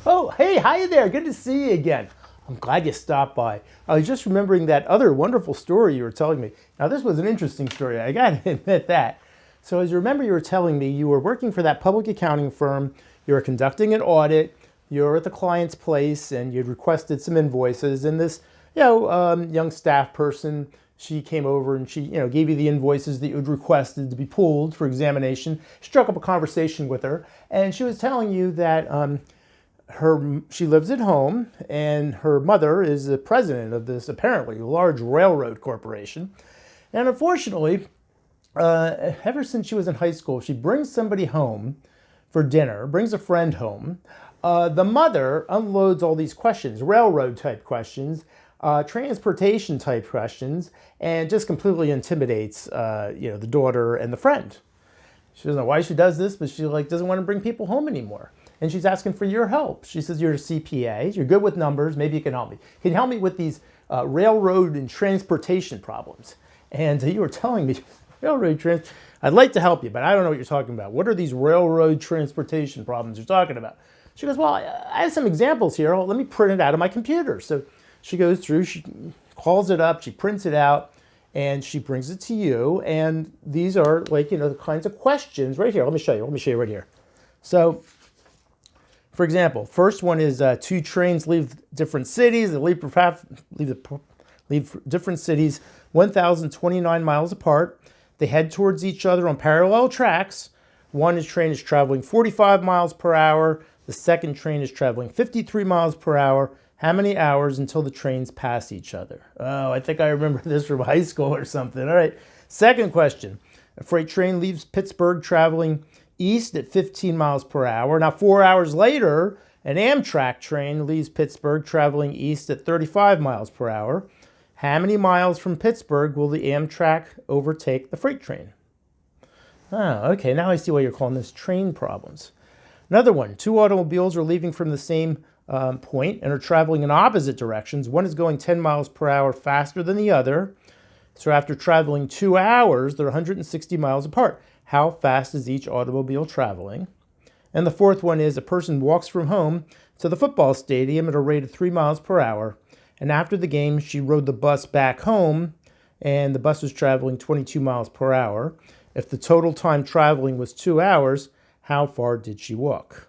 Oh, hey, hi there. Good to see you again. I'm glad you stopped by. I was just remembering that other wonderful story you were telling me. Now, this was an interesting story. I got to admit that. So, as you remember, you were telling me you were working for that public accounting firm, you were conducting an audit, you were at the client's place, and you'd requested some invoices. And this, young staff person, she came over and she, gave you the invoices that you had requested to be pulled for examination. Struck up a conversation with her, and she was telling you that she lives at home, and her mother is the president of this apparently large railroad corporation. And unfortunately, ever since she was in high school, she brings somebody home for dinner, brings a friend home. The mother unloads all these questions, railroad type questions, transportation type questions, and just completely intimidates, the daughter and the friend. She doesn't know why she does this, but she doesn't want to bring people home anymore. And she's asking for your help. She says, you're a CPA, you're good with numbers, maybe you can help me. Can you help me with these railroad and transportation problems? And you were telling me, I'd like to help you, but I don't know what you're talking about. What are these railroad transportation problems you're talking about? She goes, well, I have some examples here. Let me print it out of my computer. So she goes through, she calls it up, she prints it out, and she brings it to you. And these are the kinds of questions right here. Let me show you right here. So, for example, first one is two trains leave different cities. They leave different cities 1,029 miles apart. They head towards each other on parallel tracks. One train is traveling 45 miles per hour. The second train is traveling 53 miles per hour. How many hours until the trains pass each other? Oh, I think I remember this from high school or something. All right. Second question. A freight train leaves Pittsburgh traveling east at 15 miles per hour. Now, 4 hours later, an Amtrak train leaves Pittsburgh traveling east at 35 miles per hour. How many miles from Pittsburgh will the Amtrak overtake the freight train? Oh, okay. Now I see why you're calling this train problems. Another one. Two automobiles are leaving from the same point and are traveling in opposite directions. One is going 10 miles per hour faster than the other. So after traveling 2 hours, they're 160 miles apart. How fast is each automobile traveling? And the fourth one is a person walks from home to the football stadium at a rate of 3 miles per hour. And after the game, she rode the bus back home, and the bus was traveling 22 miles per hour. If the total time traveling was 2 hours, how far did she walk?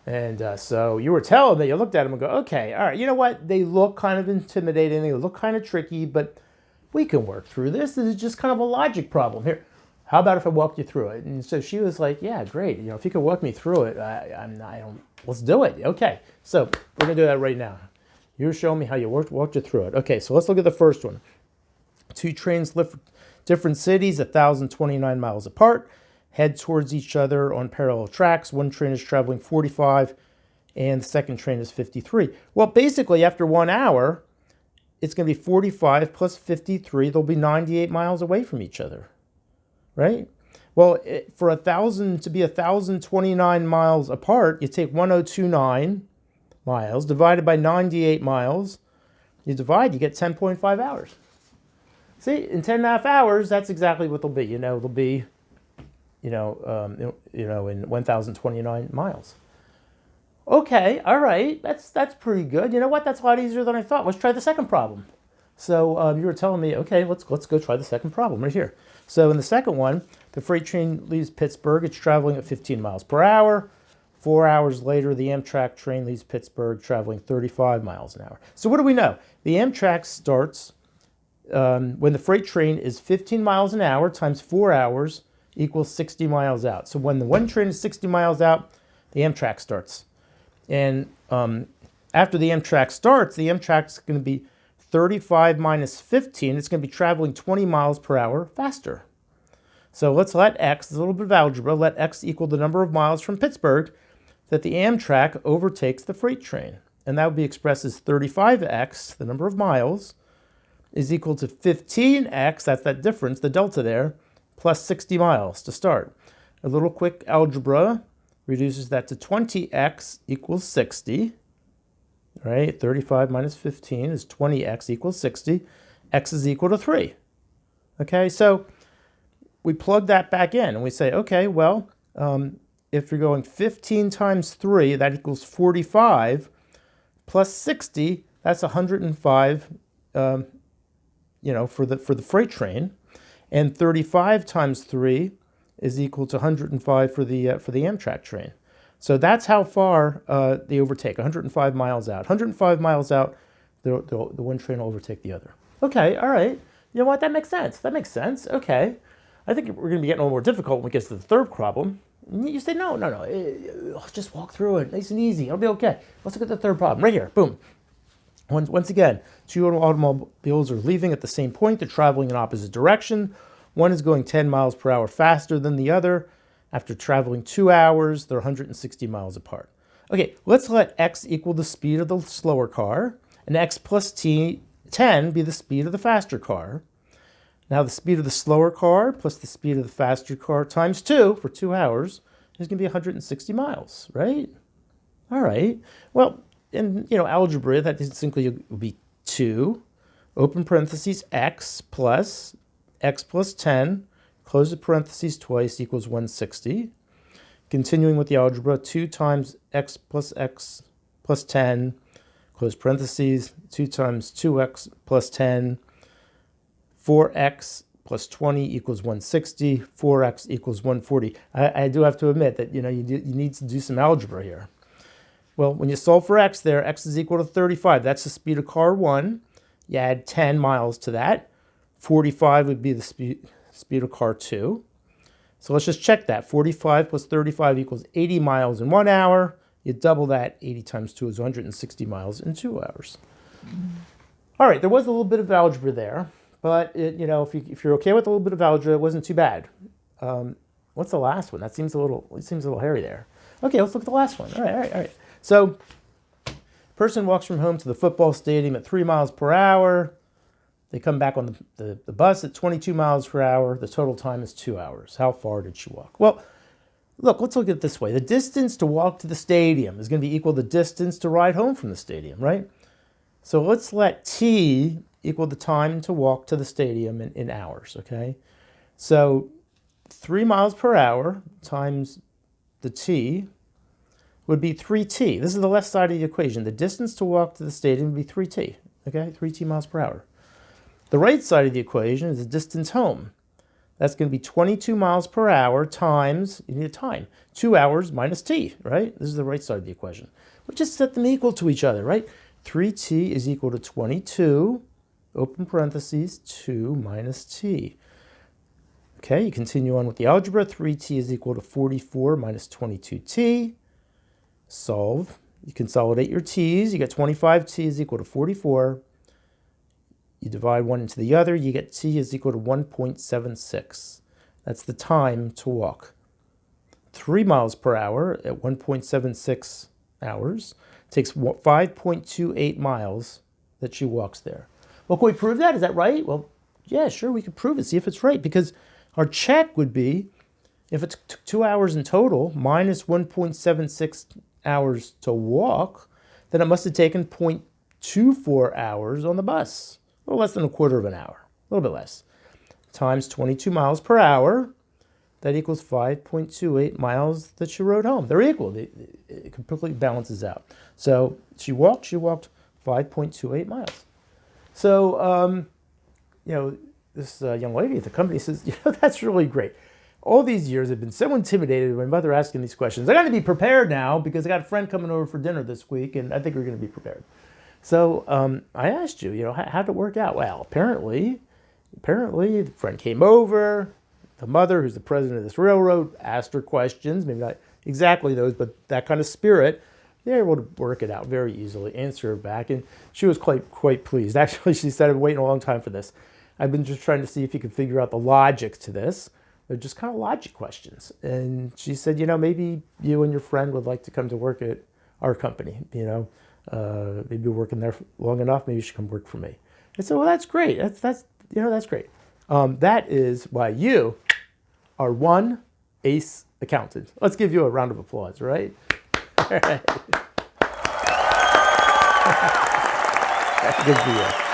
And so you were telling me, you looked at them and go, okay, all right, you know what? They look kind of intimidating. They look kind of tricky, but we can work through this. This is just kind of a logic problem. Here, how about if I walk you through it? And so she was like, yeah, great. If you could walk me through it, let's do it. Okay, so we're going to do that right now. You're showing me how you walked you through it. Okay, so let's look at the first one. Two trains live different cities, 1,029 miles apart, head towards each other on parallel tracks. One train is traveling 45 and the second train is 53. Well, basically after 1 hour, it's going to be 45 plus 53. They'll be 98 miles away from each other, right? Well, for 1,000 to be 1,029 miles apart, you take 1,029 miles divided by 98 miles. You divide, you get 10.5 hours. See, in 10.5 hours, that's exactly what they'll be. They'll be in 1,029 miles. Okay, all right, that's pretty good. You know what? That's a lot easier than I thought. Let's try the second problem. So you were telling me, okay, let's go try the second problem right here. So in the second one, the freight train leaves Pittsburgh. It's traveling at 15 miles per hour. 4 hours later, the Amtrak train leaves Pittsburgh traveling 35 miles an hour. So what do we know? The Amtrak starts when the freight train is 15 miles an hour times 4 hours equals 60 miles out. So when the one train is 60 miles out, the Amtrak starts. And after the Amtrak starts, the Amtrak's going to be 35 minus 15. It's going to be traveling 20 miles per hour faster. So let's let x, a little bit of algebra, let x equal the number of miles from Pittsburgh that the Amtrak overtakes the freight train. And that would be expressed as 35x, the number of miles, is equal to 15x, that's that difference, the delta there, plus 60 miles to start. A little quick algebra reduces that to 20x equals 60. Right? 35 minus 15 is 20x equals 60. X is equal to 3. Okay, so we plug that back in and we say, okay, well, if you're going 15 times 3, that equals 45, plus 60, that's 105, for the freight train. And 35 times 3 is equal to 105 for the Amtrak train. So that's how far they overtake, 105 miles out. 105 miles out, the one train will overtake the other. Okay, all right. You know what? That makes sense. That makes sense. Okay. I think we're going to be getting a little more difficult when we get to the third problem. You say, no. Just walk through it. Nice and easy. It'll be okay. Let's look at the third problem. Right here. Boom. Once again, two automobiles are leaving at the same point. They're traveling in opposite direction. One is going 10 miles per hour faster than the other. After traveling 2 hours, they're 160 miles apart. Okay, let's let x equal the speed of the slower car, and x plus 10 be the speed of the faster car. Now the speed of the slower car plus the speed of the faster car times 2 for 2 hours is going to be 160 miles, right? All right. Well, in algebra, that simply will be 2, open parentheses, x plus 10, close the parentheses twice, equals 160. Continuing with the algebra, 2 times x plus 10, close parentheses, 2 times 2x plus 10, 4x plus 20 equals 160, 4x equals 140. I do have to admit that you need to do some algebra here. Well, when you solve for x there, x is equal to 35. That's the speed of car 1. You add 10 miles to that. 45 would be the speed of car 2. So let's just check that. 45 plus 35 equals 80 miles in 1 hour. You double that, 80 times 2 is 160 miles in 2 hours. All right, there was a little bit of algebra there, but if you're okay with a little bit of algebra, it wasn't too bad. What's the last one? That seems a little hairy there. Okay, let's look at the last one. All right. So, person walks from home to the football stadium at 3 miles per hour. They come back on the bus at 22 miles per hour. The total time is 2 hours. How far did she walk? Well, look, let's look at it this way. The distance to walk to the stadium is going to be equal to the distance to ride home from the stadium, right? So let's let t equal the time to walk to the stadium in hours, okay? So 3 miles per hour times the t would be 3t. This is the left side of the equation. The distance to walk to the stadium would be 3t, okay? 3t miles per hour. The right side of the equation is the distance home. That's going to be 22 miles per hour times, you need a time, 2 hours minus t, right? This is the right side of the equation. We just set them equal to each other, right? 3t is equal to 22, open parentheses, 2 minus t. Okay, you continue on with the algebra. 3t is equal to 44 minus 22t. Solve. You consolidate your t's. You get 25t is equal to 44. You divide one into the other. You get t is equal to 1.76. That's the time to walk. 3 miles per hour at 1.76 hours takes 5.28 miles that she walks there. Well, can we prove that? Is that right? Well, yeah, sure, we could prove it, see if it's right, because our check would be if it took 2 hours in total minus 1.76 hours to walk, then it must have taken 0.24 hours on the bus. A little less than a quarter of an hour, a little bit less. Times 22 miles per hour, that equals 5.28 miles that she rode home. They're equal. It completely balances out. So she walked 5.28 miles. So, this young lady at the company says, that's really great. All these years I've been so intimidated by my mother asking these questions. I got to be prepared now because I got a friend coming over for dinner this week, and I think we're going to be prepared. So I asked you, how'd it work out? Well, apparently the friend came over. The mother, who's the president of this railroad, asked her questions, maybe not exactly those, but that kind of spirit. They were able to work it out very easily, answer her back, and she was quite pleased. Actually, she said, I've been waiting a long time for this. I've been just trying to see if you could figure out the logic to this. They're just kind of logic questions. And she said, maybe you and your friend would like to come to work at our company. Maybe you're working there long enough, maybe you should come work for me. I said, well, that's great. That's great. That is why you are one ace accountant. Let's give you a round of applause, right? All right. That's good for you.